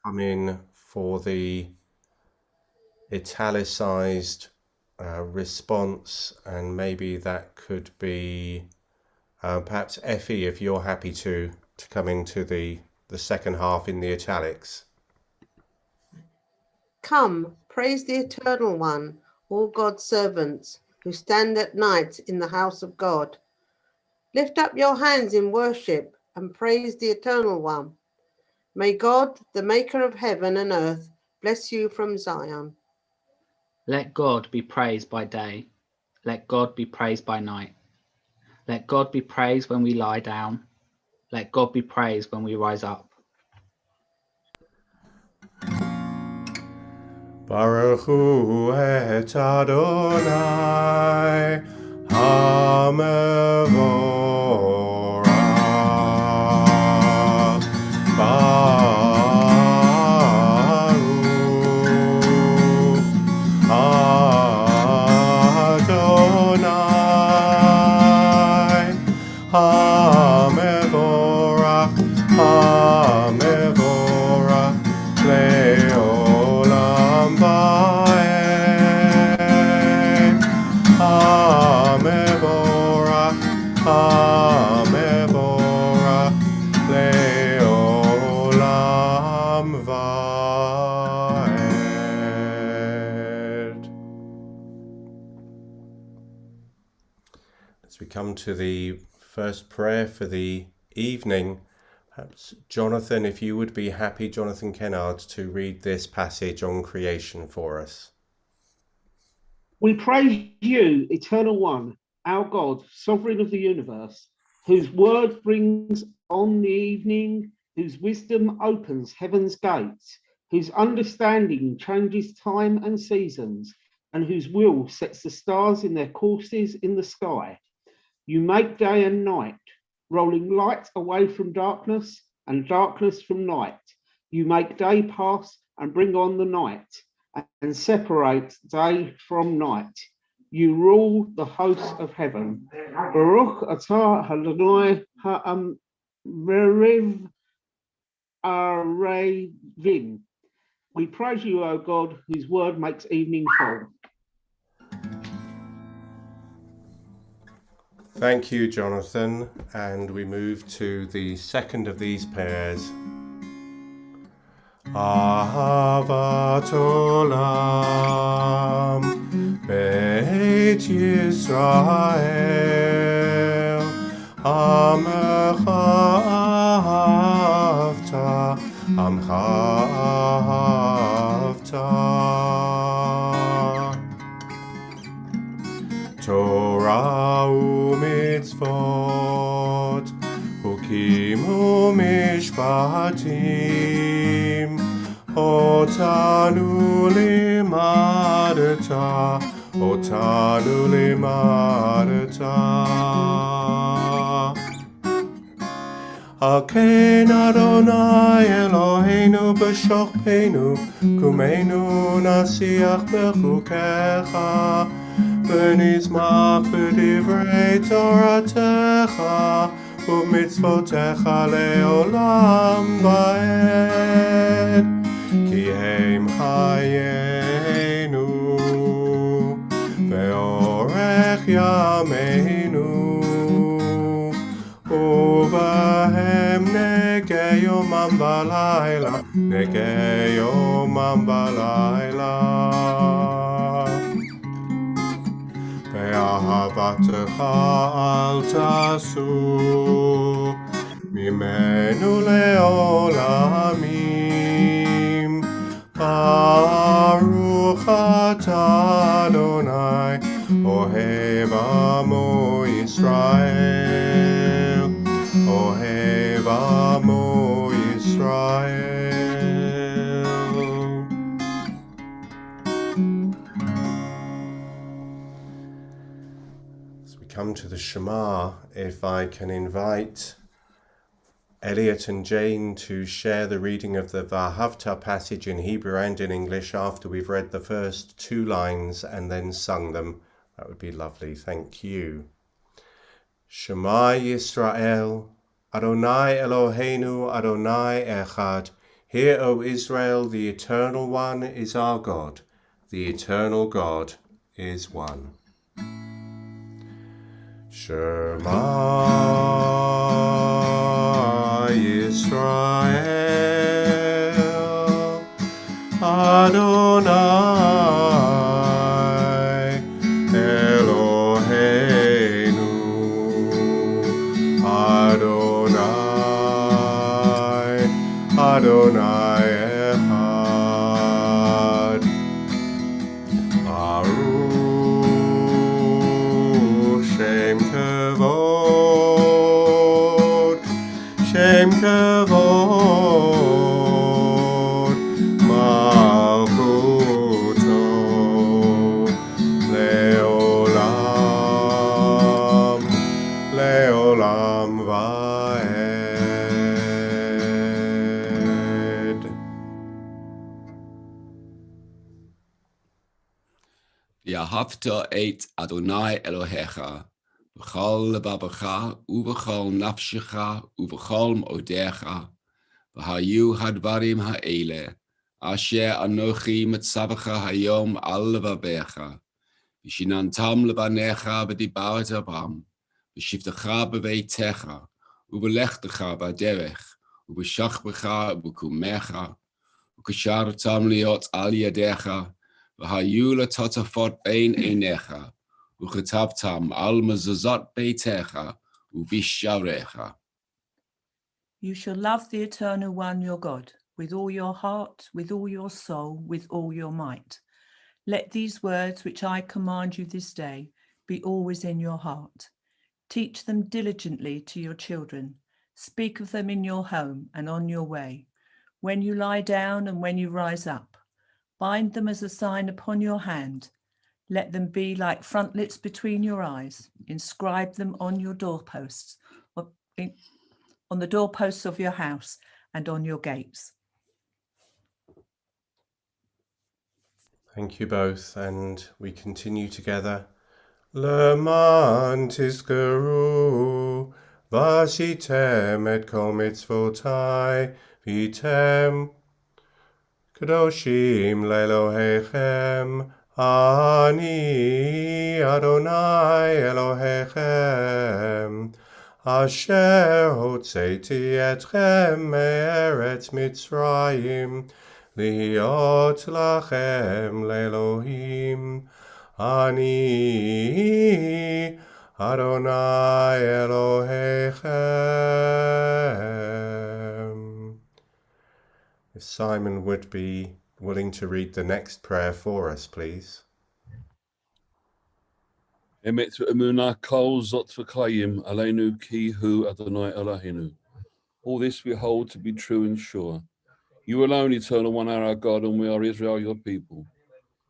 come in for the italicized response, and maybe that could be perhaps Effie, if you're happy to come into the second half in the italics. Come, praise the Eternal One, all God's servants who stand at night in the house of God. Lift up your hands in worship and praise the Eternal One. May God, the maker of heaven and earth, bless you from Zion. Let God be praised by day. Let God be praised by night. Let God be praised when we lie down. Let God be praised when we rise up. Baruch hu et Adonai HaMevorach. Baruch Adonai HaMevorach, HaMevorach Le'olam Va'ed. HaMevorach, HaMevorach Le'olam Va'ed. As we come to the first prayer for the evening, perhaps Jonathan, if you would be happy, Jonathan Kennard, to read this passage on creation for us. We praise you, Eternal One, our God, Sovereign of the universe, whose word brings on the evening, whose wisdom opens heaven's gates, whose understanding changes time and seasons, and whose will sets the stars in their courses in the sky. You make day and night, rolling light away from darkness and darkness from night. You make day pass and bring on the night, and separate day from night. You rule the hosts of heaven. Baruch atah Adonai ha'amerev arevin. We praise you, O God, whose word makes evening fall. Thank you, Jonathan. And we move to the second of these pairs. Ahavat Olam Beit Yisrael Amcha Ahavta Amcha Ahavta Torah u'mitzvot Chukim u'mishpatim Otanu limadata Haken Adonai Eloheinu b'shokpeinu Kumeinu nasiach b'chukecha V'nizmach b'divrei Toratecha U'mitzvotecha le'olam va'ed Ki heim chayenu Ve'orech yameinu Uvahem negei yomam v'layla Negei yomam v'layla Ve'ahavatcha al tasu Mimenu le'olamim Baruch atah Adonai Ohev amo Yisrael Ohev amo Yisrael. As we come to the Shema, if I can invite Elliot and Jane to share the reading of the Vahavta passage in Hebrew and in English after we've read the first two lines and then sung them, that would be lovely. Thank you. Shema Yisrael, Adonai Eloheinu, Adonai Echad, Hear, O Israel, the Eternal One is our God. The Eternal God is one. Shema Yisrael, Adonai Eloheinu, Adonai, Adonai Echad. Baruch Shem Kavod, Shem Kavod, Malchuto, Leolam, Leolam Vaed. ואהבת את אדוני אלוהיך בכל לבבך ובכל נפשך ובכל מאודיך, והיו הדברים האלה אשר אנוכי מצווך היום על לבביך, ושיננתם לבניך ודיברת בם, בשבתך בביתך ובלכתך בדרך, ובשכבך ובקומך, וקשרתם להיות על ידיך, והיו לטוטפות בין עיניך, וכתבתם על מזוזות ביתך ובשעריך. You shall love the Eternal One your God, with all your heart, with all your soul, with all your might. Let these words which I command you this day be always in your heart. Teach them diligently to your children. Speak of them in your home and on your way, when you lie down and when you rise up. Bind them as a sign upon your hand. Let them be like frontlets between your eyes. Inscribe them on your doorposts, on the doorposts of your house and on your gates. Thank you both, and we continue together. Leman tizkeru, vashitem et kol mitzvotai, vitem kadoshim leElohechem, ani Adonai Elohechem, asher hotzeti etchem me'eretz Mitzrayim, להיות לכם לאלוהים, אני אדוני אלוהיכם. If Simon would be willing to read the next prayer for us, please. Emet emuna kol zot v'kayim aleinu ki hu Adonai Eloheinu. All this we hold to be true and sure. You alone, Eternal One, are our God, and we are Israel, your people.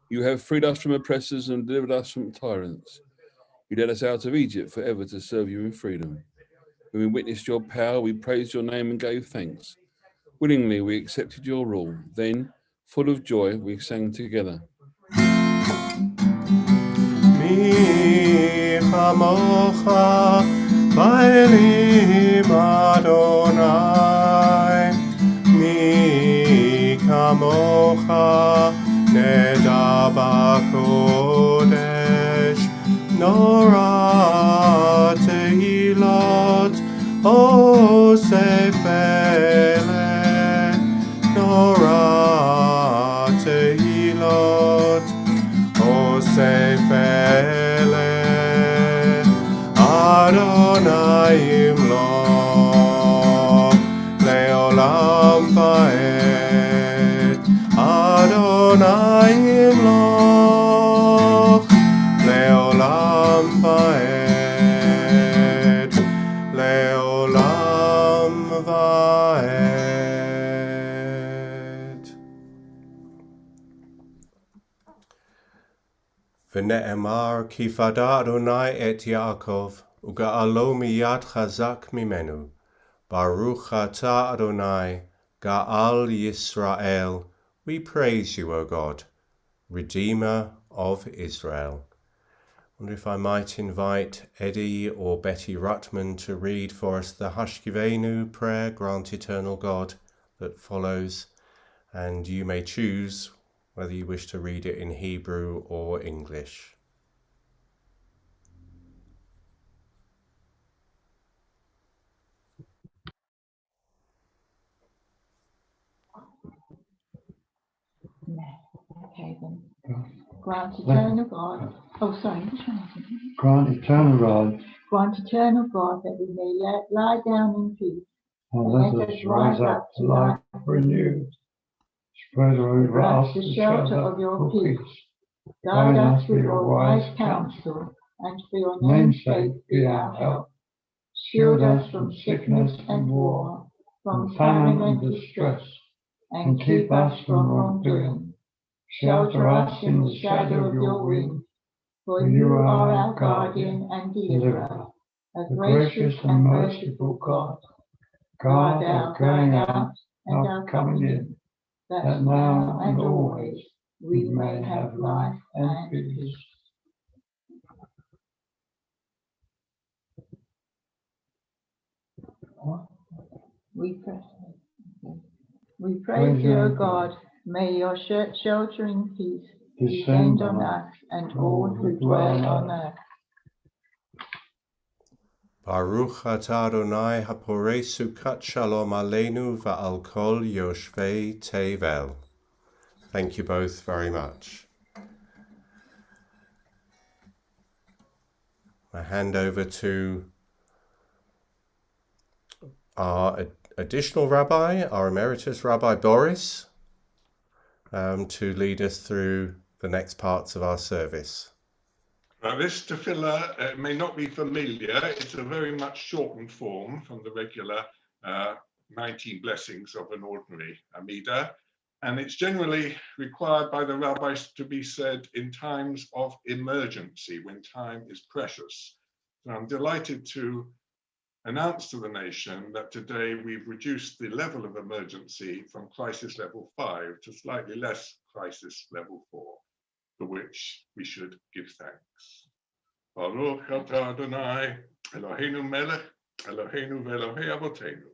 You have freed us from oppressors and delivered us from tyrants. You led us out of Egypt forever to serve you in freedom. When we witnessed your power, we praised your name and gave thanks. Willingly, we accepted your rule. Then, full of joy, we sang together. Mi chamocha ba'elim Adonai, mi kamocha neda b'kodesh, nora tehilot osef eleh, nora tehilot osef eleh, Adonai imloch leolam vaed, Adonai imloch leolam vaed, leolam vaed. V'ne'emar ki fada Adonai et Yaakov, uga'alo miyad chazak mimenu. Baruch atah Adonai, Ga'al Yisrael. We praise you, O God, Redeemer of Israel. I wonder if I might invite Eddie or Betty Ruttman to read for us the Hashkivenu prayer, grant eternal God, that follows. and you may choose whether you wish to read it in Hebrew or English. Okay then. Grant eternal God. Oh, sorry. Grant eternal God, Grant eternal God that we may lie down in peace. and let us rise up to life renewed. Spread over us the shelter of your peace. Guide Guide us us with with your your wise wise counsel, and for your name's sake be our help. Shield us from sickness and war, from famine and distress, and keep us from wrongdoing. Shelter us in the shadow of your wing, for you are our guardian and deliverer, a gracious and merciful God. Guard our going out and our coming in, that now and always we may have life and peace. We praise you, O God. May your sheltering peace descend on us and all who dwell on earth. Baruch atah Adonai haporei sukat shalom aleinu va'al kol yoshvei tevel. Thank you both very much. I hand over to our additional rabbi, our emeritus Rabbi Boris, to lead us through the next parts of our service. Now, this tefillah may not be familiar. It's a very much shortened form from the regular 19 blessings of an ordinary Amidah, and it's generally required by the rabbis to be said in times of emergency, when time is precious. So I'm delighted to announce to the nation that today we've reduced the level of emergency from crisis level 5 to slightly less crisis level 4, for which we should give thanks. Baruch atah Adonai, Eloheinu melech, Eloheinu ve'Elohei avotenu,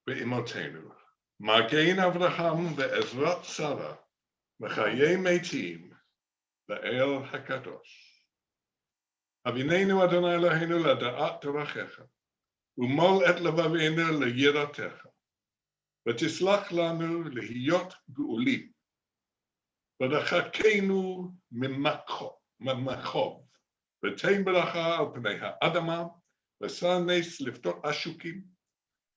ve'imotenu, Magen Avraham ve'ezrat Sarah, v'chayei metim, ve'el hakadosh. Avineinu Adonai Eloheinu lada'at torachecha, u'mol et levaveinu leyiratecha, v'tislach lanu lehiyot ge'ulim, v'rachakenu ממחוב, ותן ברכה על פני האדמה, ועשה נס לפתור עשוקים,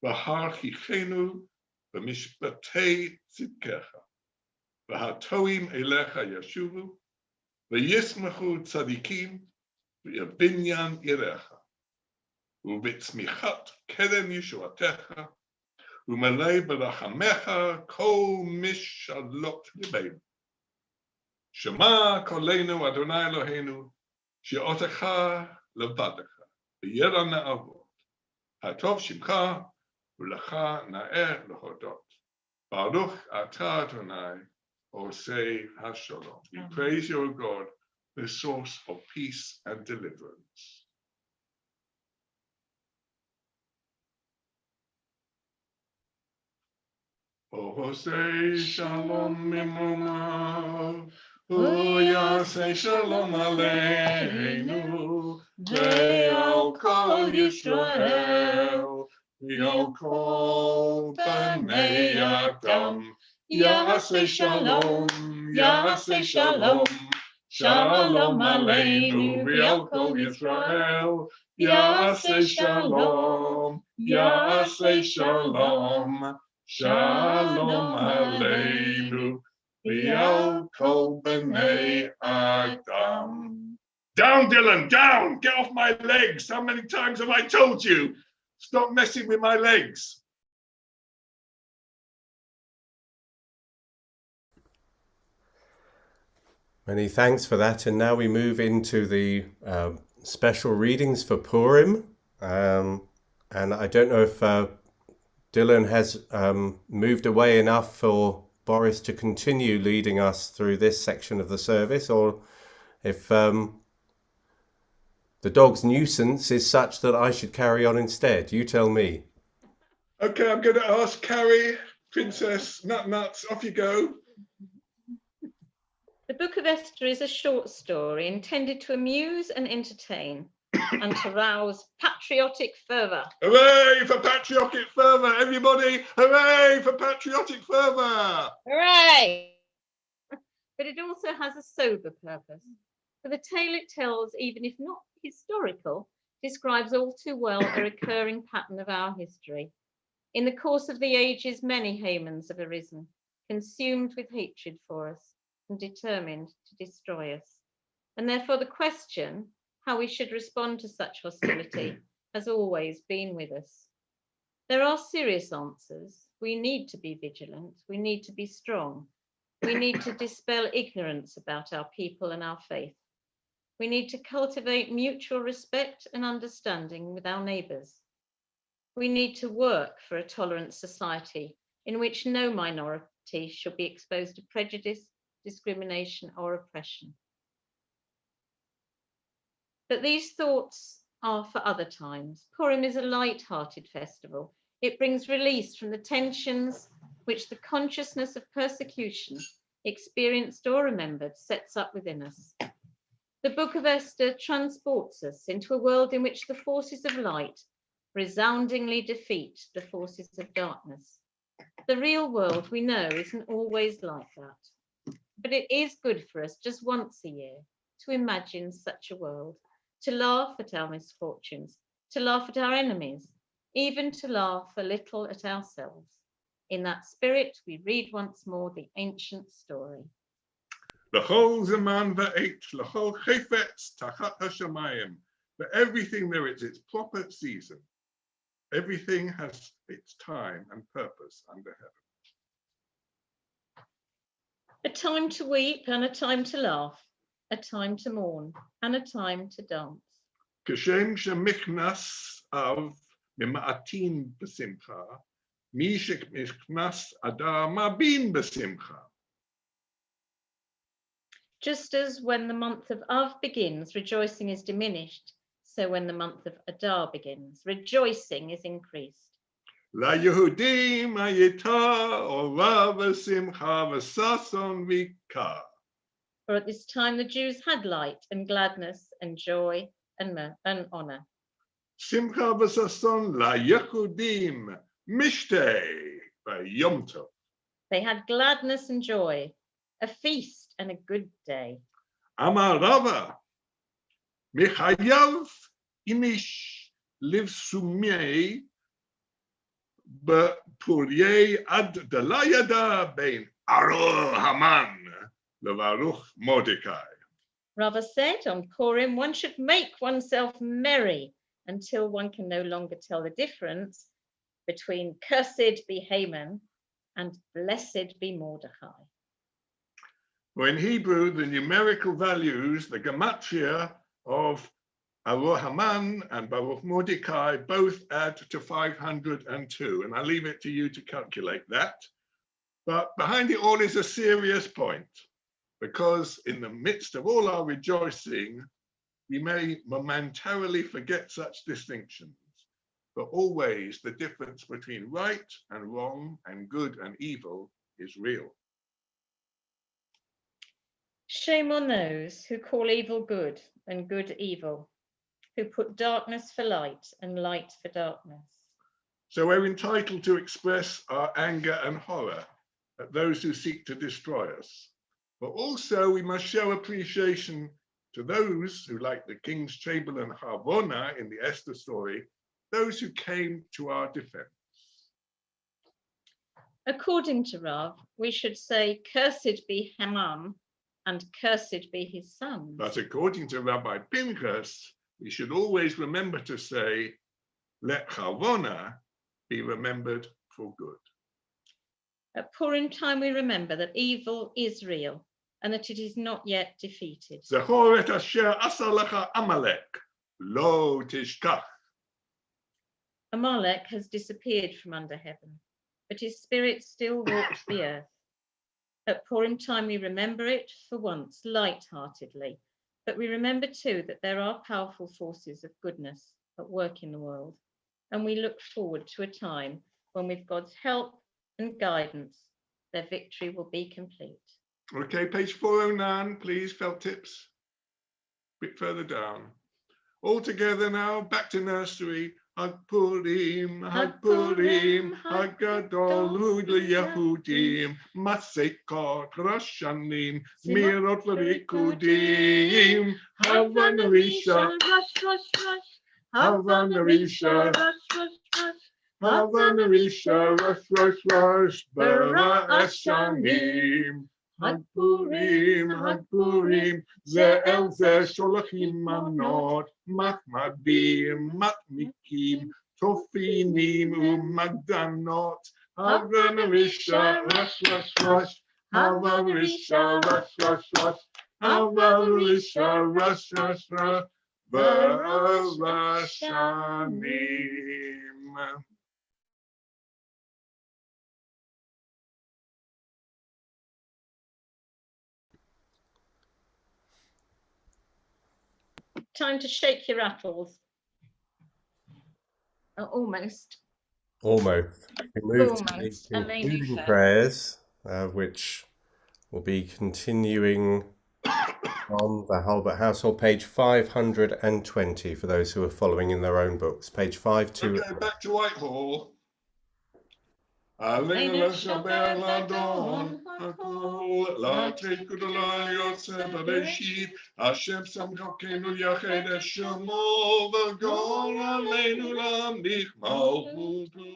והרחיכנו במשפטי צדקך, והטועים אליך ישובו, וישמחו צדיקים בבניין עירך, ובצמיחת קרן ישועתך, ומלא ברחמך כל משאלות ליבנו. שמע קולנו אדוני אלוהינו, שעותך לבדך, וירא נעבוד. הטוב שמך, ולך נאה להודות. Baruch atah Adonai, Osei HaShalom. We praise your God, the source of peace and deliverance. Osei Shalom Mimromav, Yasei Shalom Aleinu, Ve'al Kol Yisrael, Ve'al Kol Bnei Adam, Yasei Shalom, Yasei Shalom, Shalom Aleinu, Ve'al Kol Yisrael, Yasei Shalom, Yasei Shalom, Shalom Aleinu, Ve'al Kol Bnei Adam. Down, Dylan, down! Get off my legs! How many times have I told you? Stop messing with my legs. Many thanks for that. And now we move into the special readings for Purim. And I don't know if Dylan has moved away enough for Boris to continue leading us through this section of the service, or if the dog's nuisance is such that I should carry on instead. You tell me. Okay, I'm going to ask Carrie Princess, nuts, off you go. The Book of Esther is a short story intended to amuse and entertain and to rouse patriotic fervour. Hooray for patriotic fervour, everybody! Hooray for patriotic fervour! Hooray! But it also has a sober purpose. For the tale it tells, even if not historical, describes all too well a recurring pattern of our history. In the course of the ages, many Hamans have arisen, consumed with hatred for us and determined to destroy us. And therefore the question, how we should respond to such hostility, has always been with us. There are serious answers. We need to be vigilant. We need to be strong. We need to dispel ignorance about our people and our faith. We need to cultivate mutual respect and understanding with our neighbours. We need to work for a tolerant society in which no minority should be exposed to prejudice, discrimination, or oppression. But these thoughts are for other times. Purim is a light-hearted festival. It brings release from the tensions which the consciousness of persecution, experienced or remembered, sets up within us. The Book of Esther transports us into a world in which the forces of light resoundingly defeat the forces of darkness. The real world, we know, isn't always like that. But it is good for us just once a year to imagine such a world, to laugh at our misfortunes, to laugh at our enemies, even to laugh a little at ourselves. In that spirit, we read once more the ancient story. L'chol zaman va'et, l'chol chefetz tachat hashamayim. For everything there is its proper season. Everything has its time and purpose under heaven. A time to weep and a time to laugh, a time to mourn and a time to dance. Kashem shemichnas av mima'atin b'simcha, mi shemichnas adar mabin b'simcha. Just as when the month of Av begins, rejoicing is diminished, so when the month of Adar begins, rejoicing is increased. La Yehudim ayita ora v'simcha v'sason v'ikar. For at this time the Jews had light and gladness and joy and honor. Simcha v'sason la Yehudim mishtei v'yom tov. They had gladness and joy, a feast and a good day. Amar Rava, Mechayav imish livsumei b'puryei ad delayada bein Aror Haman levaruch Mordecai. Rava said on Purim, one should make oneself merry until one can no longer tell the difference between cursed be Haman and blessed be Mordecai. Well, in Hebrew, the numerical values, the gematria of Aror Haman and Baruch Mordecai both add to 502, and I leave it to you to calculate that. But behind it all is a serious point, because in the midst of all our rejoicing, we may momentarily forget such distinctions, but always the difference between right and wrong and good and evil is real. Shame on those who call evil good and good evil, who put darkness for light and light for darkness. So we're entitled to express our anger and horror at those who seek to destroy us. But also we must show appreciation to those who, like the king's chamberlain Harvona in the Esther story, those who came to our defense. According to Rav, we should say, cursed be Haman and cursed be his sons. But according to Rabbi Pinchas, we should always remember to say, let Harvona be remembered for good. At Purim time, we remember that evil is real and that it is not yet defeated. Zechor et asher asa lecha Amalek, lo tishkach. Amalek has disappeared from under heaven, but his spirit still walks the earth. At Purim time, we remember it for once light-heartedly, but we remember too that there are powerful forces of goodness at work in the world, and we look forward to a time when, with God's help and guidance, their victory will be complete. Okay, page 409, please, felt tips. A bit further down. All together now, back to nursery. Hag Purim, Hag Purim, Hag Gadol Hu Yehudim, Masekot, Rosh Hashanim, Mirot V'Rikudim, Hava Narisha, Hava Narisha, Hava Narisha, Rosh, Bara Hashanim. Hag Purim, Ze El Ze Sholachim Manot, Matmadim, Matmikim, Tofinim, Magdanot, Hava Narisha, Rosh, Hava Narisha, Rosh, Hava Narisha, Rosh, Bara Hashanim. Time to shake your rattles. Almost. Almost. We move to the Almost. Elaine, you concluding first. prayers, which will be continuing on the Hulbert household, page 520, for those who are following in their own books. Page 520. Okay, back to Whitehall. Aleinu l'shaber l'adon, hakol l'tekud l'yotze b'bereshit, Hashem samchokenu yached et shemo v'gol aleinu l'amlich malchuto,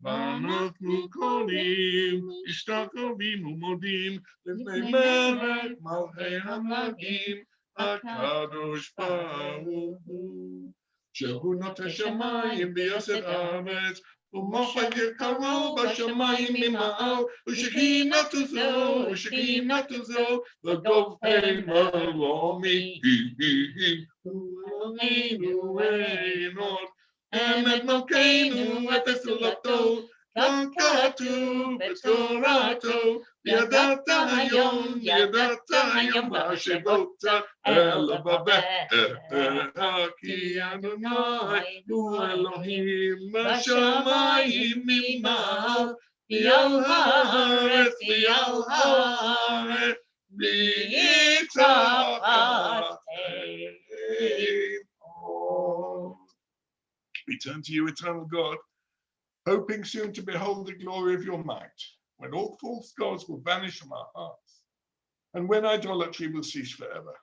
v'anachnu kolim, ishtakavim u'modim, lifnei melech malchei hamlachim, HaKadosh Baruch Hu, shehu noteh shamayim v'yosed haaretz, ומופת יקרו בשמיים ממעל, ושכינתו זו, וגוב מרומי, ולנו עינות, אמת מלכנו את הסולתו, ככתוב בתורתו, ידעת היום השבות אל לבבך, כי אדוני הוא אלוהים בשמיים ממעל, ועל הארץ We turn to you, eternal God, hoping soon to behold the glory of your might, when all false gods will vanish from our hearts, and when idolatry will cease forever.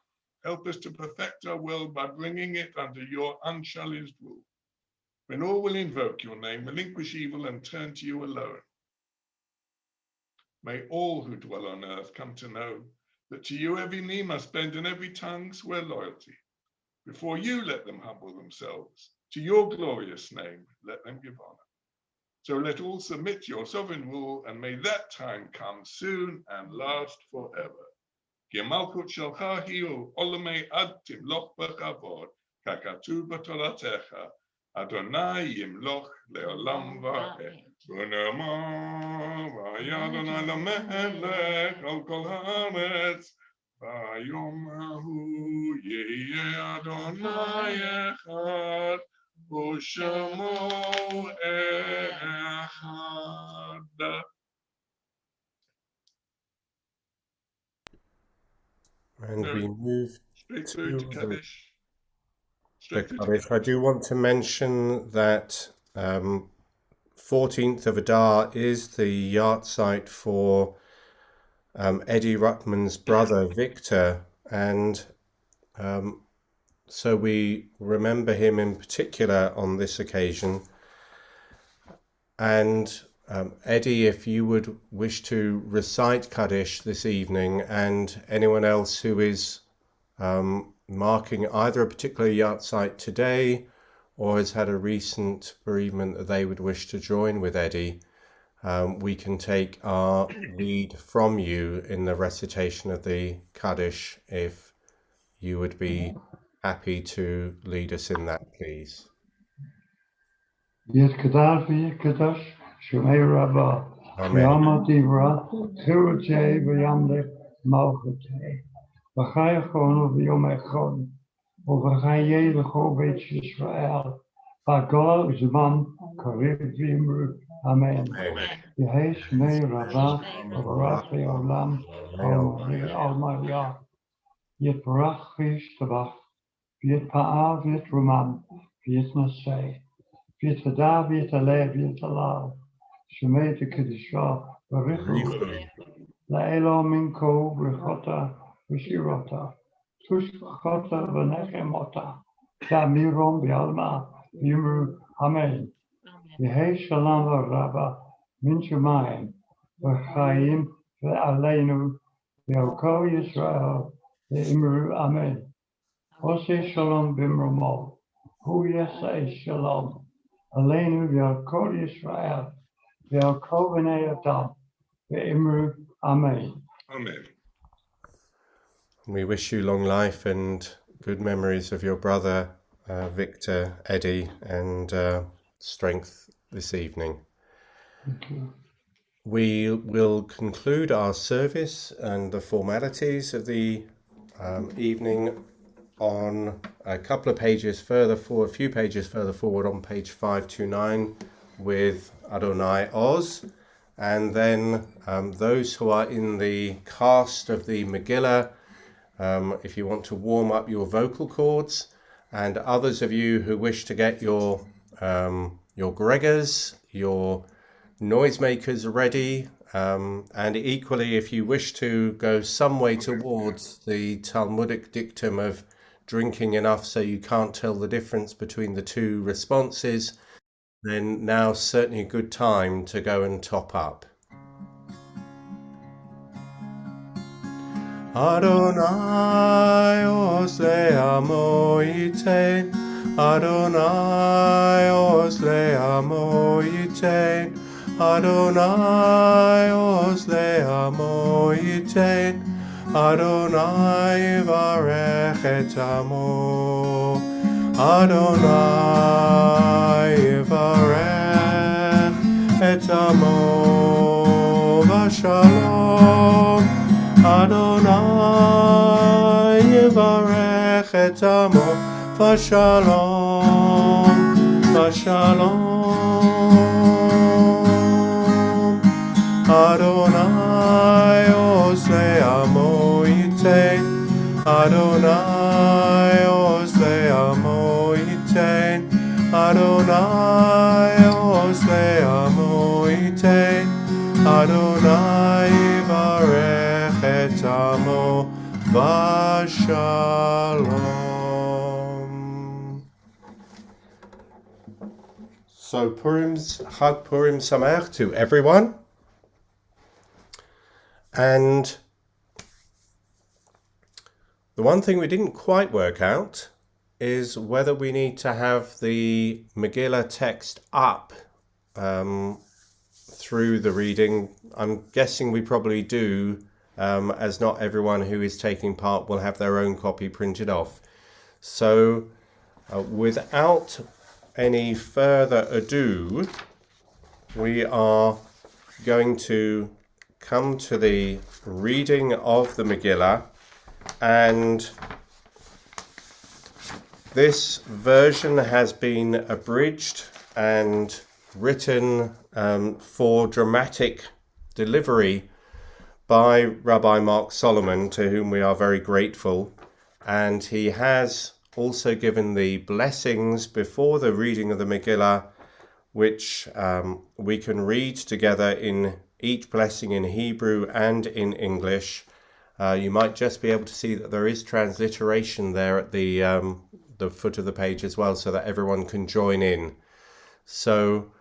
Help us to perfect our world by bringing it under your unchallenged rule, when all will invoke your name, relinquish evil, and turn to you alone. May all who dwell on earth come to know that to you every knee must bend and every tongue swear loyalty. Before you, let them humble themselves. To your glorious name, let them give honor. So let all submit to your sovereign rule, and may that time come soon and last forever. כי המלכות שלך היא עולמי עד תמלוך בכבוד, ככתוב בתורתך, אדוני ימלוך לעולם ועד. ונאמר, והיה אדוני למלך על כל הארץ, ביום ההוא יהיה אדוני אחד, ושמו אחד. And we move Straight through to Kaddish. the Kaddish. I do want to mention that 14th of Adar is the yahrzeit for Eddie Ruckman's brother Victor, and so we remember him in particular on this occasion. And Eddie, if you would wish to recite Kaddish this evening, and anyone else who is marking either a particular yahrzeit today or has had a recent bereavement that they would wish to join with Eddie, we can take our lead from you in the recitation of the Kaddish, if you would be happy to lead us in that, please. Shemay Rabbi, Yama Divra, Chirute, Vyamle, Malchute, Vachayachon, Vyomechon, Overhaye, the Chobet Israel, Bagol, Zman, Karib Vimru, Amen. Amen. Yehei Shmei Rabbah Barak Le'olam Almighty Yitbarach V'yishtabach V'yitpa'ah V'yitrumam V'yitnaseh V'yitvadah V'yitaleh V'yitalal Shemei V'kedishah V'richu La'elo Minko V'chota V'shirota Tushchota V'nechemota Ta'mirom V'alma V'yimru Amen. Yehei Shalom V'Rabba Min Shemayim V'chaim V'aleinu V'yoko Yisrael V'imru Amen. Oseh Shalom B'mromo Hu Yesei Shalom Aleinu V'yoko Yisrael V'yoko B'nei Adam V'imru Amen. Amen. We wish you long life and good memories of your brother, Victor, Eddie, and strength this evening. Thank you. We will conclude our service and the formalities of the evening on a couple of pages further forward, a few pages further forward on page 529 with Adonai Oz. And then those who are in the cast of the Megillah, if you want to warm up your vocal cords, and others of you who wish to get your Gregors, your noisemakers ready, and equally if you wish to go some way towards the Talmudic dictum of drinking enough so you can't tell the difference between the two responses, then now's certainly a good time to go and top up. Adonai Oz le'amo yitein, Adonai Oz le'amo yitein, Adonai Oz le'amo yitein, Adonai yivarech et amo, Adonai yivarech et amo v'shalom, Adonai yivarech et amo v'shalom, v'shalom. Adonai Oz le'amo yitein, Adonai Oz le'amo yitein, Adonai Oz le'amo yitein, Adonai yivarech et amo v'shalom. So Chag Purim Sameach to everyone. And the one thing we didn't quite work out is whether we need to have the Megillah text up through the reading. I'm guessing we probably do, as not everyone who is taking part will have their own copy printed off. So without any further ado, we are going to come to the reading of the Megillah, and this version has been abridged and written for dramatic delivery by Rabbi Mark Solomon, to whom we are very grateful, and he has also given the blessings before the reading of the Megillah, which we can read together in each blessing in Hebrew and in English. You might just be able to see that there is transliteration there at the foot of the page as well, so that everyone can join in. So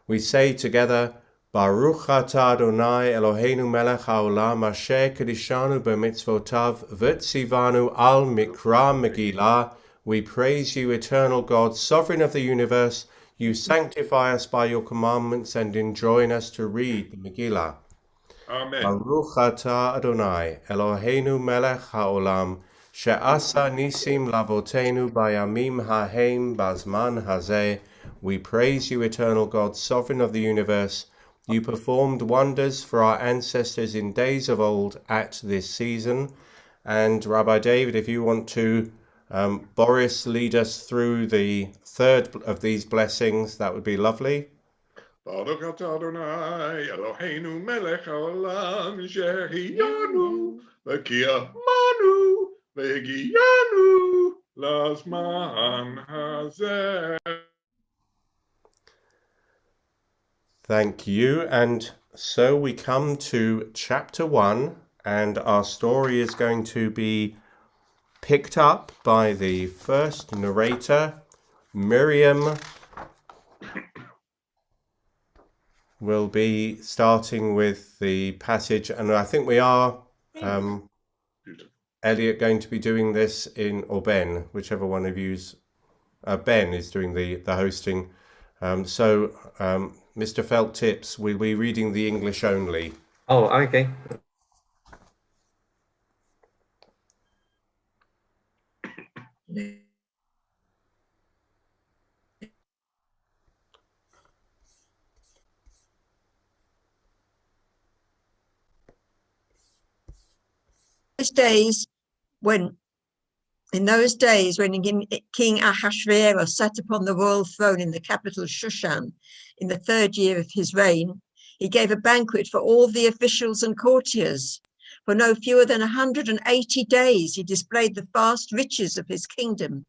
we say together, Baruch atah Adonai Eloheinu melech haolam asher kedishanu b'mitzvotav v'tzivanu al mikra Megillah. We praise you, eternal God, sovereign of the universe. You sanctify us by your commandments and enjoin us to read the Megillah. Amen. Baruch atah Adonai Eloheinu melech haolam she'asa nisim lavotenu bayamim hahem bazman hazeh. We praise you, eternal God, sovereign of the universe. You performed wonders for our ancestors in days of old at this season. And Rabbi David, if you want to, Boris, lead us through the third of these blessings, that would be lovely. Baruch atah Adonai Eloheinu melech haolam שהחיינו וקיימנו והגיענו לזמן הזה. Thank you. And so we come to chapter 1, and our story is going to be picked up by the first narrator, Miriam. Will be starting with the passage, and I think we are, Elliot, going to be doing this or Ben, whichever one of you's, Ben is doing the hosting. So Mr. Felt Tips, we'll be reading the English only. Oh, okay. In those days when King Ahasuerus sat upon the royal throne in the capital Shushan, in the 3rd year of his reign, he gave a banquet for all the officials and courtiers. For no fewer than 180 days he displayed the vast riches of his kingdom.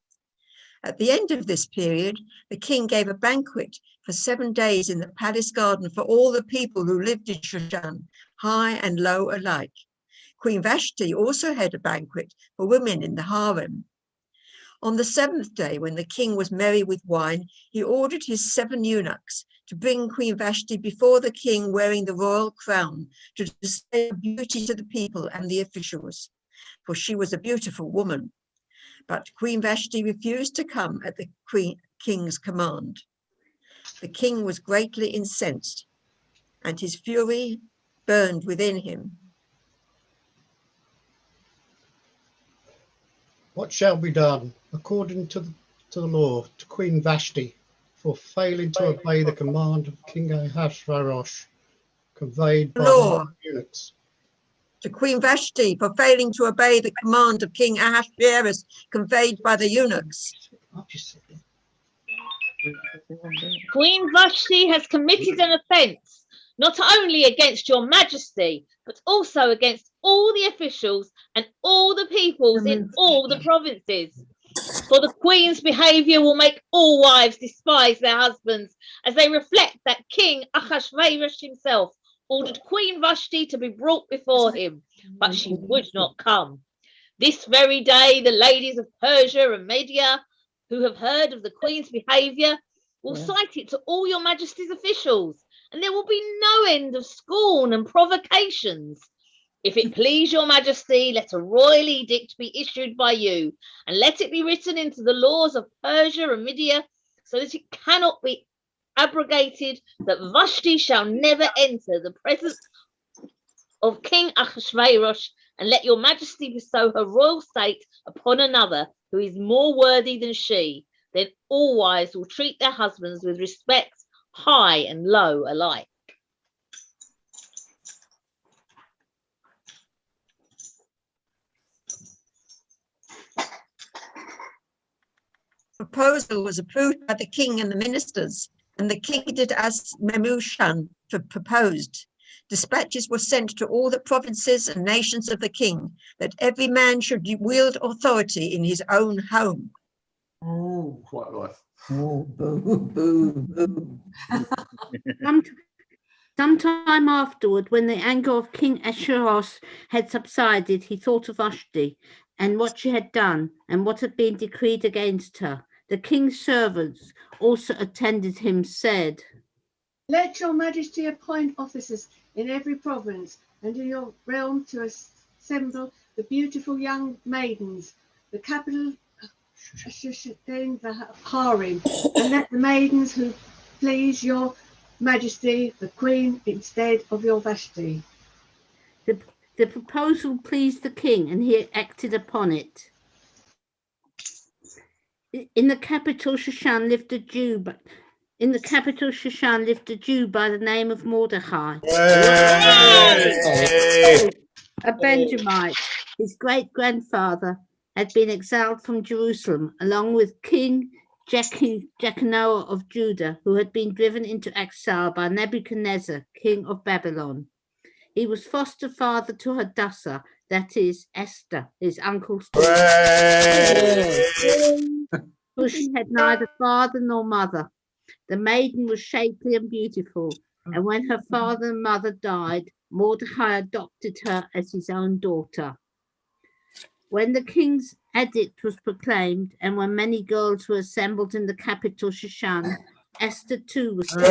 At the end of this period, the king gave a banquet for 7 days in the palace garden for all the people who lived in Shushan, high and low alike. Queen Vashti also had a banquet for women in the harem. On the 7th day, when the king was merry with wine, he ordered his 7 eunuchs to bring Queen Vashti before the king wearing the royal crown to display beauty to the people and the officials, for she was a beautiful woman. But Queen Vashti refused to come at the king's command. The king was greatly incensed, and his fury burned within him. What shall be done according to the law to Queen Vashti for failing to obey the command of King Ahasuerus conveyed by the eunuchs? To Queen Vashti for failing to obey the command of King Ahasuerus conveyed by the eunuchs. Queen Vashti has committed an offence, not only against your majesty, but also against all the officials and all the peoples in all the provinces. For the queen's behaviour will make all wives despise their husbands, as they reflect that King Ahasuerus himself ordered Queen Vashti to be brought before him, but she would not come. This very day, the ladies of Persia and Media, who have heard of the queen's behaviour, will cite it to all your majesty's officials, and there will be no end of scorn and provocations. If it please your majesty, let a royal edict be issued by you, and let it be written into the laws of Persia and Media, so that it cannot be abrogated, that Vashti shall never enter the presence of King Ahasuerus, and let your majesty bestow her royal state upon another who is more worthy than she. Then all wives will treat their husbands with respect, high and low alike. Proposal was approved by the king and the ministers, and the king did as Memushan proposed. Dispatches were sent to all the provinces and nations of the king, that every man should wield authority in his own home. Oh, quite right. Oh, boo, boo, boo. Sometime afterward, when the anger of King Ahasuerus had subsided, he thought of Vashti and what she had done and what had been decreed against her. The king's servants also attended him, said, "Let your majesty appoint officers in every province and in your realm to assemble the beautiful young maidens, the capital the harem, and let the maidens who please your majesty, the queen, instead of your Vashti." The proposal pleased the king, and he acted upon it. In the capital Shushan lived a Jew, by the name of Mordecai, a Benjamite. His great-grandfather had been exiled from Jerusalem, along with King Jeconiah of Judah, who had been driven into exile by Nebuchadnezzar, king of Babylon. He was foster father to Hadassah, that is, Esther, his uncle's daughter, who she had neither father nor mother. The maiden was shapely and beautiful, and when her father and mother died, Mordecai adopted her as his own daughter. When the king's edict was proclaimed, and when many girls were assembled in the capital Shushan, Esther too was taken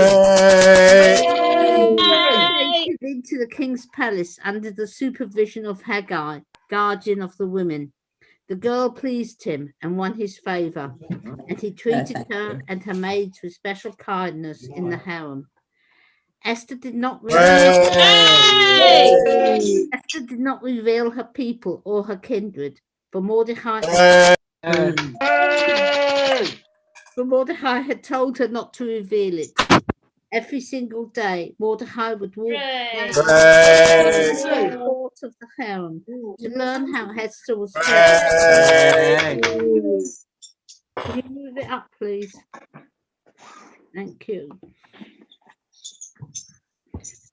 into the king's palace under the supervision of Haggai, guardian of the women. The girl pleased him and won his favor, and he treated her and her maids with special kindness in the harem. Esther did not reveal her people or her kindred, for Mordecai had told her not to reveal it. Every single day, Mordecai would walk down the court of the harem to learn how Esther was feeling. Can you move it up, please? Thank you.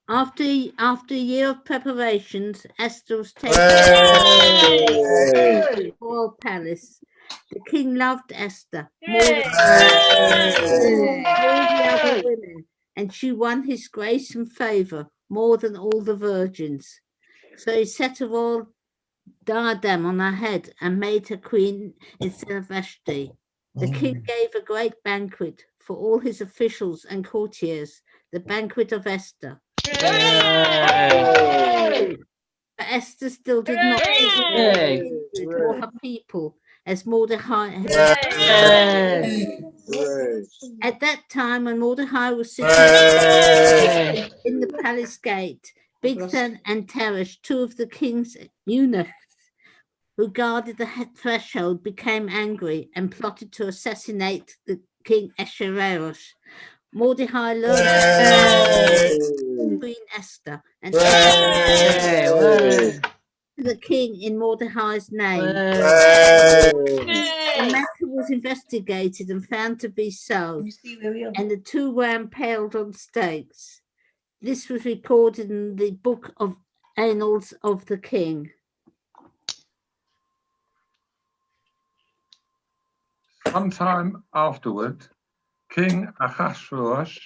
After a year of preparations, Esther was taken to the royal palace. The king loved Esther more than all the other women, and she won his grace and favor more than all the virgins. So he set a royal diadem on her head and made her queen instead of Vashti. The king gave a great banquet for all his officials and courtiers, the banquet of Esther. But Esther still did not for her people, as Mordecai had done. At that time, when Mordecai was sitting in the palace gate, Bigthan and Teresh, two of the king's eunuchs who guarded the threshold, became angry and plotted to assassinate the king Ahasuerus. Mordecai learned Queen Esther and the king in Mordecai's name. The matter was investigated and found to be so, and the two were impaled on stakes. This was recorded in the book of Annals of the King. Sometime afterward, King Ahasuerus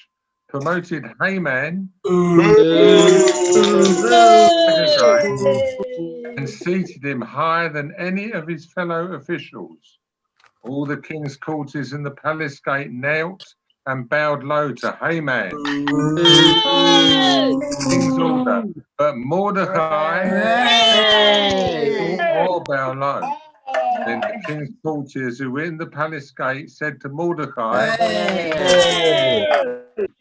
promoted Haman and seated him higher than any of his fellow officials. All the king's courtiers in the palace gate knelt and bowed low to Haman. King's order, but Mordecai all bow low. Then the king's courtiers who were in the palace gate said to Mordecai,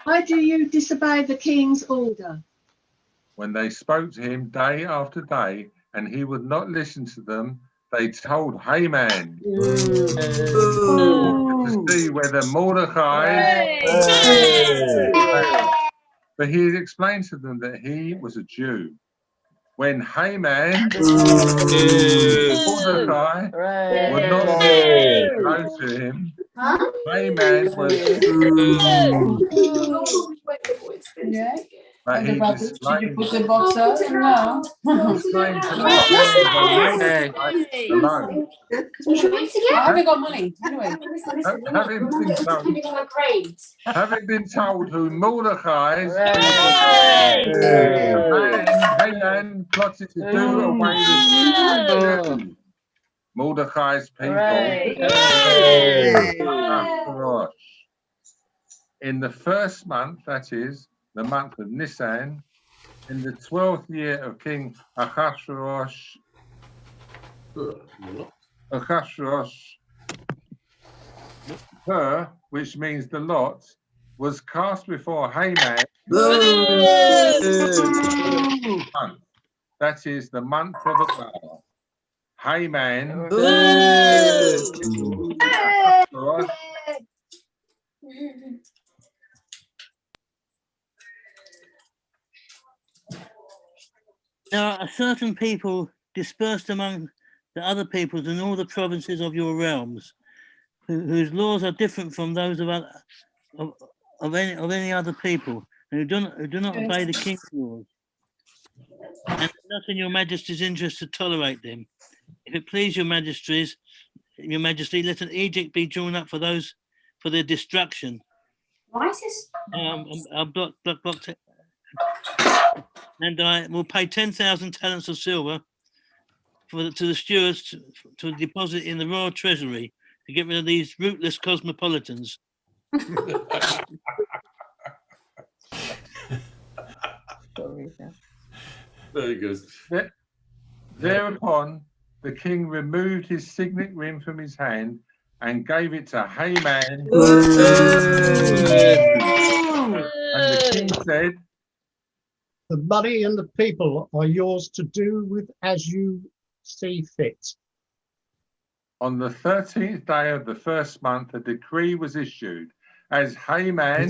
Why do you disobey the king's order? When they spoke to him day after day, and he would not listen to them, they told Haman to see whether Mordecai, but he had explained to them that he was a Jew. When Haman, Mordecai, would not go to him, Haman was but he displayed to them alone. Have got money anyway? Having been told who Mordecai's Haman plotted to do away with Mordecai's people. In the first month, that is, the month of Nisan, in the 12th year of King Ahasuerus, her, which means the lot, was cast before Haman. That is the month of Adar. Haman. There are a certain people dispersed among the other peoples in all the provinces of your realms. whose laws are different from those of any other people, and who do not obey the king's laws. And it's not in your majesty's interest to tolerate them. If it please your majesty, let an edict be drawn up for their destruction. Why is this? And I will pay 10,000 talents of silver to the stewards to deposit in the royal treasury to get rid of these rootless cosmopolitans. Very good. Thereupon the king removed his signet ring from his hand and gave it to Haman. And the king said, "The money and the people are yours to do with as you see fit." On the 13th day of the first month, a decree was issued as Haman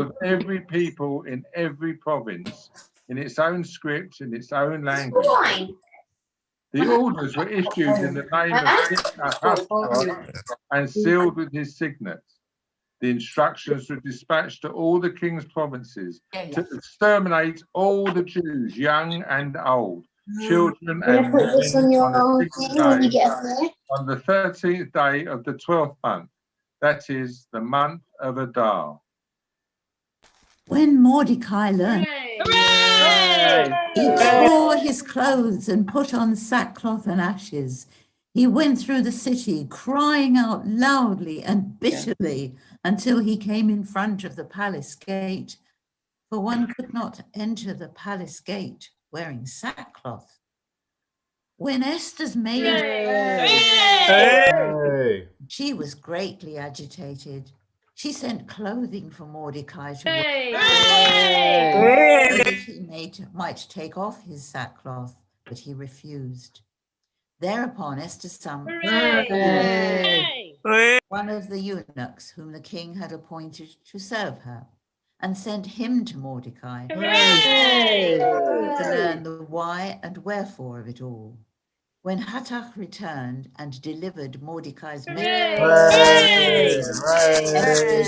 of every people in every province, in its own script, in its own language. The orders were issued in the name of King Ahasuerus and sealed with his signet. The instructions were dispatched to all the king's provinces to exterminate all the Jews, young and old, children and women, on the 13th day of the 12th month, that is, the month of Adar. When Mordecai learned, he tore his clothes and put on sackcloth and ashes. He went through the city crying out loudly and bitterly until he came in front of the palace gate, for one could not enter the palace gate wearing sackcloth. When Esther's maid, she was greatly agitated. She sent clothing for Mordecai to wear, so that he might take off his sackcloth, but he refused. Thereupon Esther summoned one of the eunuchs whom the king had appointed to serve her, and sent him to Mordecai to learn the why and wherefore of it all. When Hathach returned and delivered Mordecai's message, Esther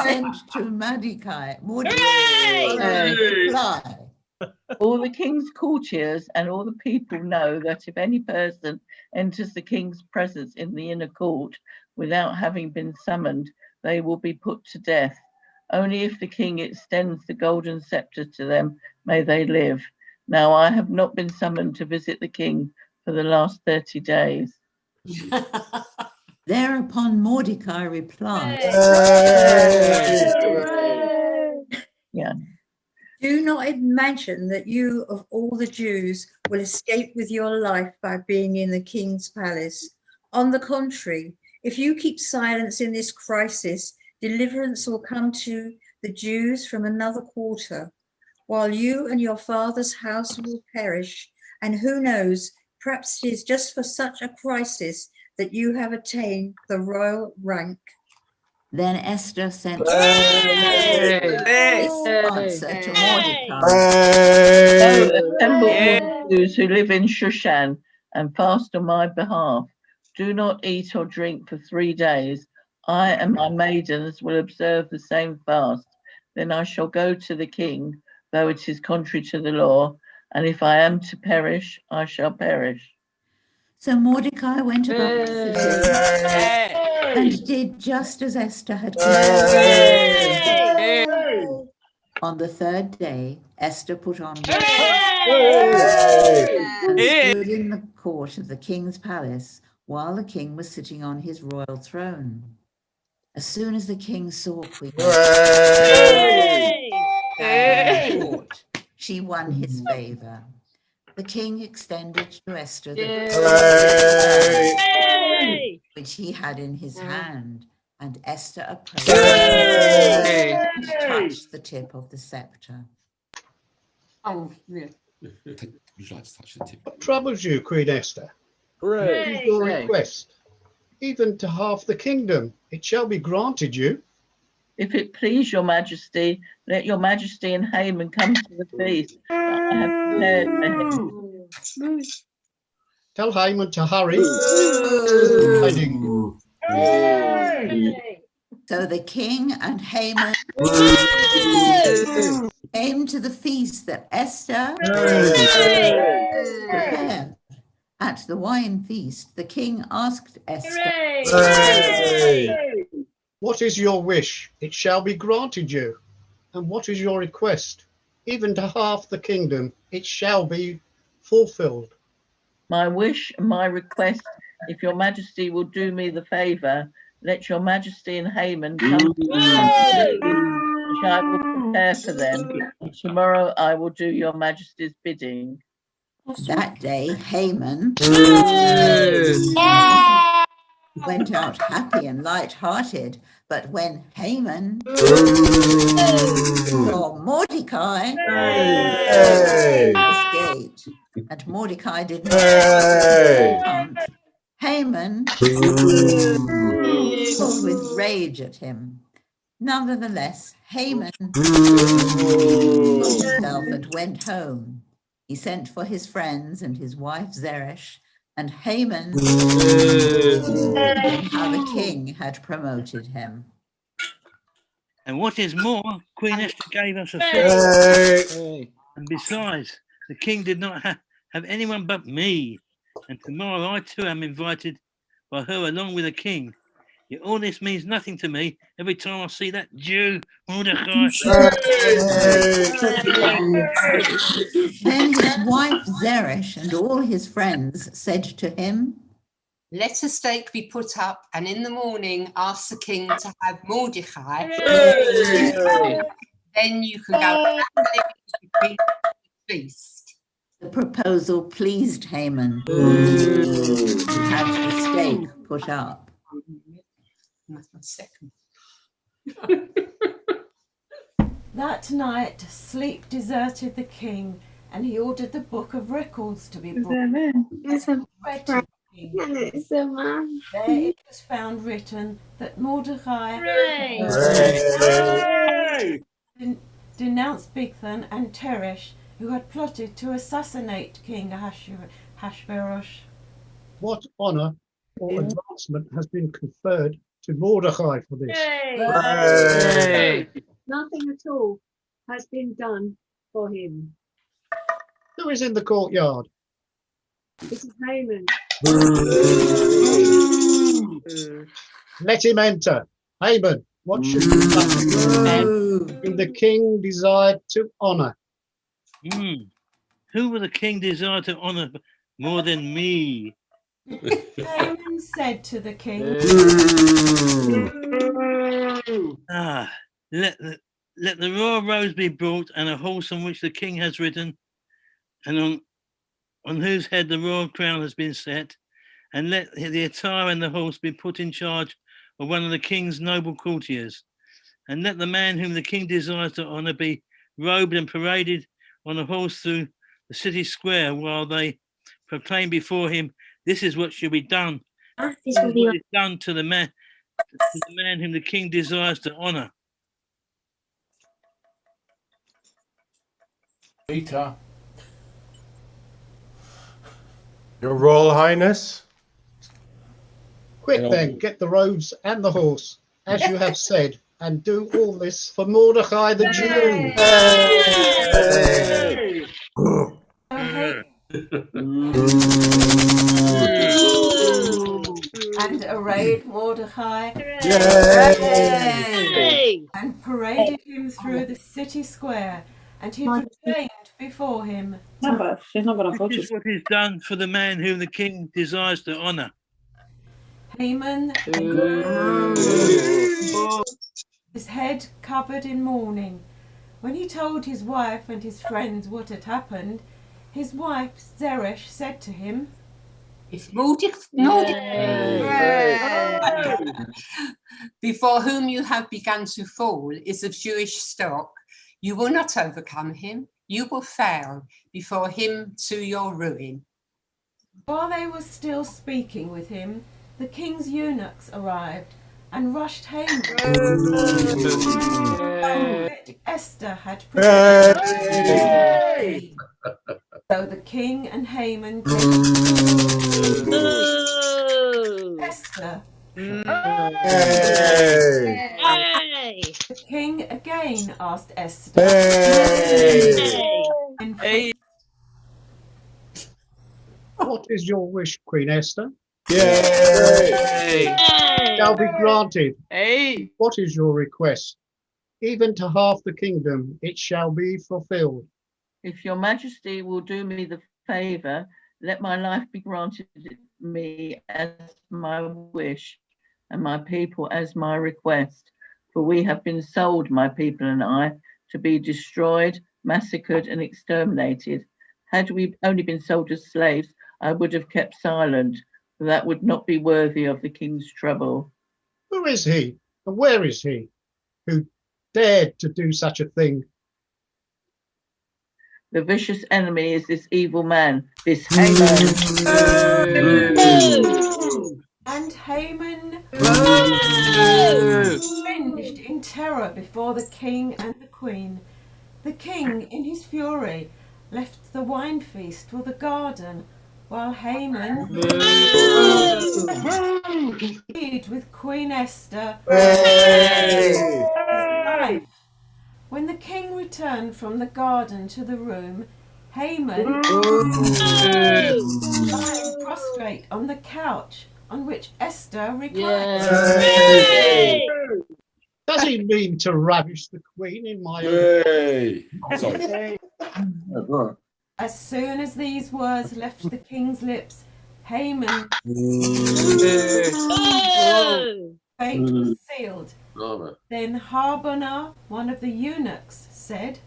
sent to Mordecai reply. All the king's courtiers and all the people know that if any person enters the king's presence in the inner court without having been summoned, they will be put to death. Only if the king extends the golden scepter to them may they live. Now I have not been summoned to visit the king for the last 30 days. Thereupon Mordecai replied, Yeah. Do not imagine that you of all the Jews will escape with your life by being in the king's palace. On the contrary, if you keep silence in this crisis, deliverance will come to the Jews from another quarter, while you and your father's house will perish. And who knows, perhaps it is just for such a crisis that you have attained the royal rank. Then Esther sent this answer to Mordecai. Assemble all the Jews who live in Shushan and fast on my behalf. Do not eat or drink for 3 days. I and my maidens will observe the same fast. Then I shall go to the king, though it is contrary to the law, and if I am to perish, I shall perish. So Mordecai went about the city and did just as Esther had commanded. On the 3rd day, Esther put on and stood in the court of the king's palace while the king was sitting on his royal throne. As soon as the king saw Queen Esther in the court, she won his favor. The king extended to Esther the which he had in his hand, and Esther approached and touched the tip of the scepter. Oh, yeah. Would you like to touch the tip? What troubles you, Queen Esther? Hooray. It is your request. Even to half the kingdom, it shall be granted you. If it please your majesty, let your majesty and Haman come to the feast I have prepared for him. Tell Haman to hurry. The wedding. So the king and Haman came to the feast that Esther prepared. At the wine feast, the king asked Esther, What is your wish? It shall be granted you. And what is your request? Even to half the kingdom, it shall be fulfilled. My wish and my request, if your majesty will do me the favour, let your majesty and Haman come to me, which I will prepare for them. Tomorrow I will do your majesty's bidding. That day Haman went out happy and light-hearted, but when Haman saw Mordecai at the gate, and Mordecai did not come, Haman filled with rage at him. Nevertheless, Haman himself and went home. He sent for his friends and his wife Zeresh, and Haman told them how the king had promoted him. And what is more, Queen Esther gave us a feast. And besides, the king did not have anyone but me. And tomorrow I too am invited by her along with the king. Yet all this means nothing to me every time I see that Jew, Mordecai. Then his wife Zeresh and all his friends said to him, Let a stake be put up, and in the morning ask the king to have Mordecai. Then you can go happily to the feast. The proposal pleased Haman, who had the stake put up. That's my second. That night, sleep deserted the king, and he ordered the book of records to be brought. Read to the king. There it was found written that Mordecai denounced Bigthan and Teresh, who had plotted to assassinate King Ahasuerus. What honour or advancement has been conferred to Mordecai for this? Nothing at all has been done for him. Who is in the courtyard? This is Haman. Let him enter. Haman, what should be done? Whom the king desired to honour. Who will the king desire to honour more than me? Haman said to the king, let the royal robes be brought, and a horse on which the king has ridden, and on whose head the royal crown has been set, and let the attire and the horse be put in charge of one of the king's noble courtiers, and let the man whom the king desires to honour be robed and paraded on a horse through the city square, while they proclaim before him, this is what should be done. This is what is done to the man whom the king desires to honour. Peter. Your Royal Highness. Quick then, get the robes and the horse, as you have said, and do all this for Mordecai the Jew. and arrayed Mordecai and paraded him through the city square, and he proclaimed before him, This is what is done for the man whom the king desires to honour. Haman, his head covered in mourning. When he told his wife and his friends what had happened, his wife Zeresh said to him, If before whom you have begun to fall is of Jewish stock, you will not overcome him. You will fail before him to your ruin. While they were still speaking with him, the king's eunuchs arrived and rushed Haman. Esther had prepared. So the king and Haman came to Esther. The king again asked Esther, What is your wish, Queen Esther? Yay! Shall be granted. What is your request? Even to half the kingdom it shall be fulfilled. If your majesty will do me the favour, let my life be granted me as my wish, and my people as my request. For we have been sold, my people and I, to be destroyed, massacred, and exterminated. Had we only been sold as slaves, I would have kept silent, for that would not be worthy of the king's trouble. Who is he, and where is he, who dared to do such a thing? The vicious enemy is this evil man, this Haman. and Haman cringed in terror before the king and the queen. The king, in his fury, left the wine feast for the garden, while Haman pleaded with Queen Esther his life. When the king returned from the garden to the room, Haman lying prostrate on the couch on which Esther reclined. Does he mean to ravish the queen in my Sorry. As soon as these words left the king's lips, Haman's fate was sealed. Then Harbona, one of the eunuchs, said,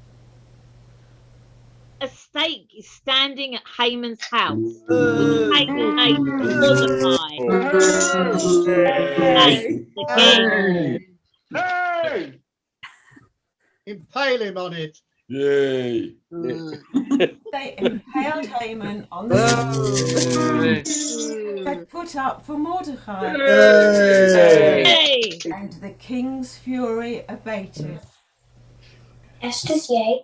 "A stake is standing at Haman's house. Take the name of Mordecai. The king." Impale him on it. Yay! They impaled Haman on the stake they put up for Mordecai. And the king's fury abated. Esther's yay.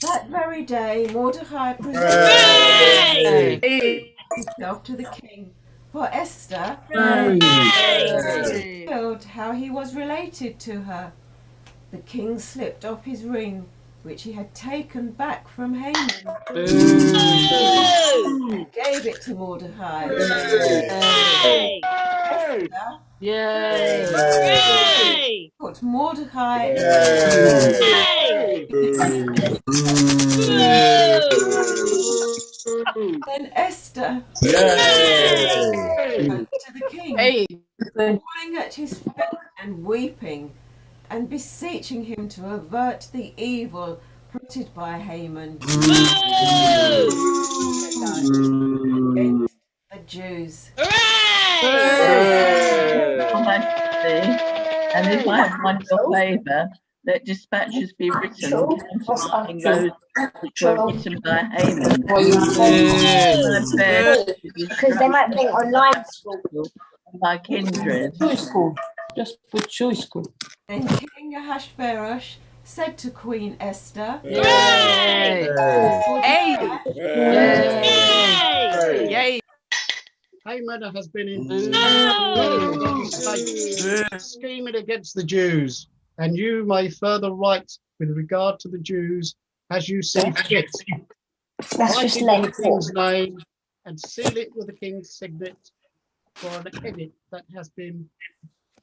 That very day, Mordecai presented himself to the king, for Esther revealed how he was related to her. The king slipped off his ring, which he had taken back from Haman, and gave it to Mordecai. Esther put Mordecai Then Esther went to the king, falling at his feet and weeping, and beseeching him to avert the evil plotted by Haman against the Jews. And if I have won your favour, let dispatches be written countermanding those which were written by Haman. Because they might think online school. My kindred. Choice school. Just put choice school. Then King Ahasuerus said to Queen Esther, Haman has been scheming against the Jews, and you may further write with regard to the Jews as you see fit. That's Write just in late. the king's name and seal it with the king's signet, for an edit that has been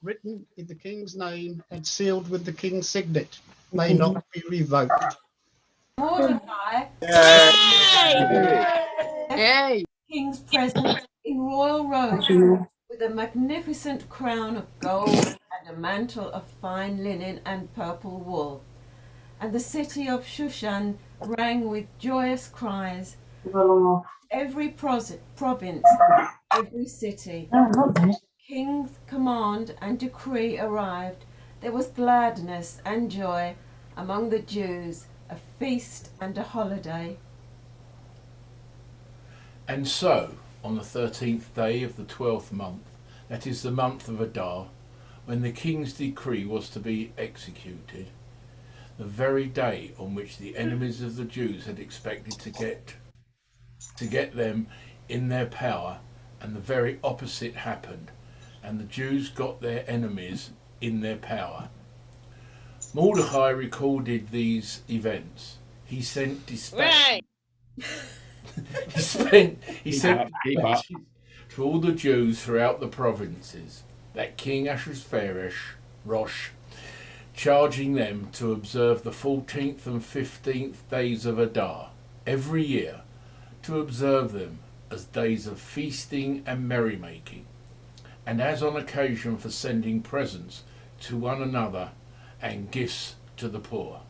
written in the king's name and sealed with the king's signet may not be revoked. Mordecai, king's presence in royal robes, with a magnificent crown of gold and a mantle of fine linen and purple wool. And the city of Shushan rang with joyous cries. Every province, every city, king's command and decree arrived. There was gladness and joy among the Jews, a feast and a holiday. And so, on the 13th day of the 12th month, that is the month of Adar, when the king's decree was to be executed, the very day on which the enemies of the Jews had expected to get them in their power, and the very opposite happened, and the Jews got their enemies in their power. Mordecai recorded these events. He sent dispatches. he sent dispatches to all the Jews throughout the provinces that King Ahasuerus, charging them to observe the 14th and 15th days of Adar every year, to observe them as days of feasting and merrymaking, and as on occasion for sending presents to one another and gifts to the poor.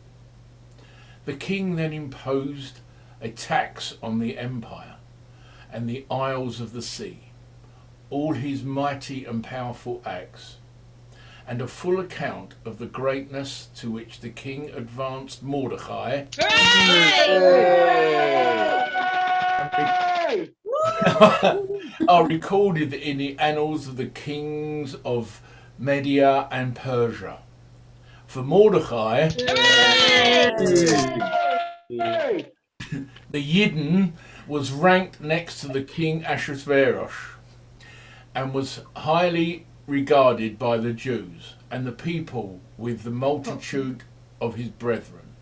The king then imposed a tax on the empire and the isles of the sea, all his mighty and powerful acts, and a full account of the greatness to which the king advanced Mordecai are recorded in the annals of the kings of Media and Persia. For Mordecai, the Yidden was ranked next to the king Ahasuerus and was highly regarded by the Jews and the people with the multitude of his brethren.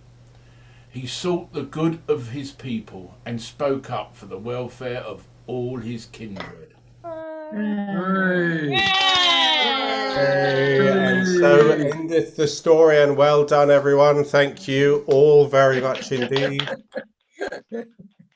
He sought the good of his people and spoke up for the welfare of all his kindred. And so endeth the story, and well done, everyone. Thank you all very much indeed.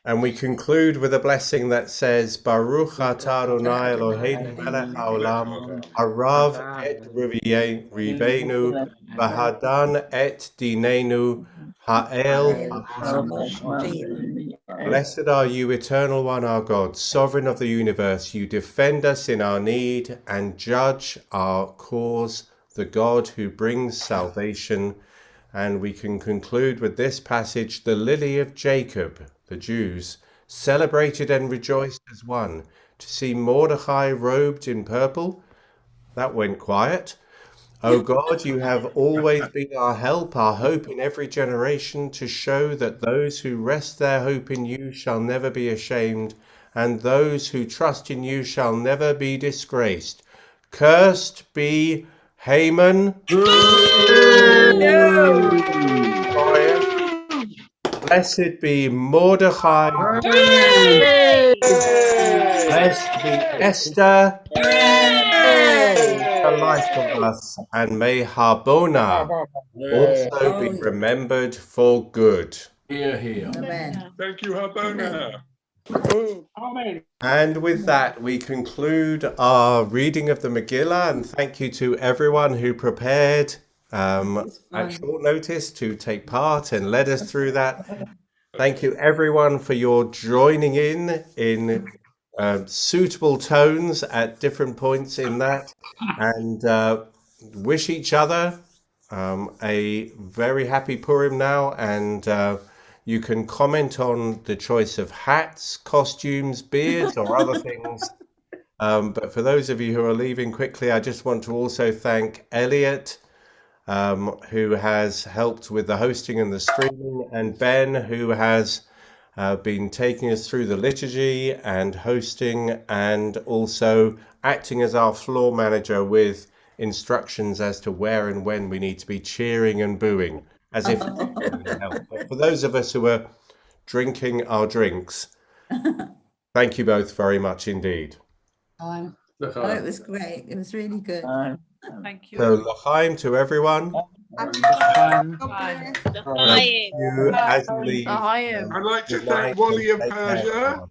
And we conclude with a blessing that says, Baruch atah Adonai Eloheinu melech haolam, harav et riveinu, v'hadan et dinenu, ha'el ha'oshim. Blessed are you, Eternal One, our God, Sovereign of the universe. You defend us in our need and judge our cause, the God who brings salvation. And we can conclude with this passage: the lily of Jacob, the Jews, celebrated and rejoiced as one to see Mordecai robed in purple. That went quiet. O God, you have always been our help, our hope in every generation, to show that those who rest their hope in you shall never be ashamed, and those who trust in you shall never be disgraced. Cursed be Haman. Blessed be Mordecai. Blessed be Esther. The life of us, and may Harbona also be remembered for good. Hear, hear. Amen. Thank you, Harbona. Amen. And with that, we conclude our reading of the Megillah, and thank you to everyone who prepared at short notice to take part and led us through that. Thank you, everyone, for your joining in suitable tones at different points in that, and wish each other a very happy Purim now. And you can comment on the choice of hats, costumes, beards, or other things. But for those of you who are leaving quickly, I just want to also thank Elliot, who has helped with the hosting and the streaming, and Ben, who has been taking us through the liturgy and hosting, and also acting as our floor manager with instructions as to where and when we need to be cheering and booing, as if but for those of us who are drinking our drinks, thank you both very much indeed. Oh, it was great. It was really good. Thank you. So l'chaim to everyone. Thank you as you leave. I'd like to thank Wally of Persia.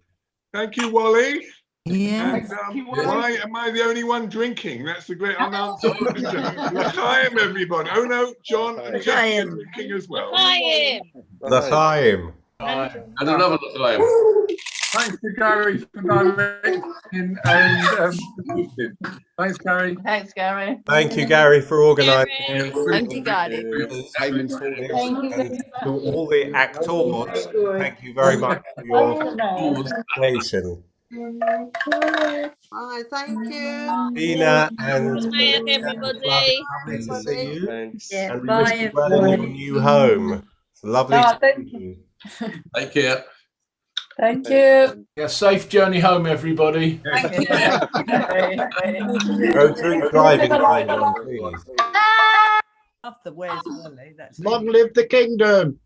Thank you, Wally. Yeah. And why am I the only one drinking? That's the great unanswered question. L'chaim, everybody. Oh no, John and Jackie are drinking as well. L'chaim. And another l'chaim. Thanks to Gary for directing and thanks, Gary. Thanks, Gary. Thank you, Gary, for organising. Thank you, Gary. And to all the actors, thank you very much for your participation. Bye, thank you. Tina and Bye, everybody. lovely to see you. Thanks. Yeah, And we bye, wish you well in your everyone. new home. It's lovely Oh, to thank see you. Take care. Thank you. Yeah, safe journey home, everybody. Thank you. Don't drink driving, children, please. Love the where's Wally. That's Long live the kingdom.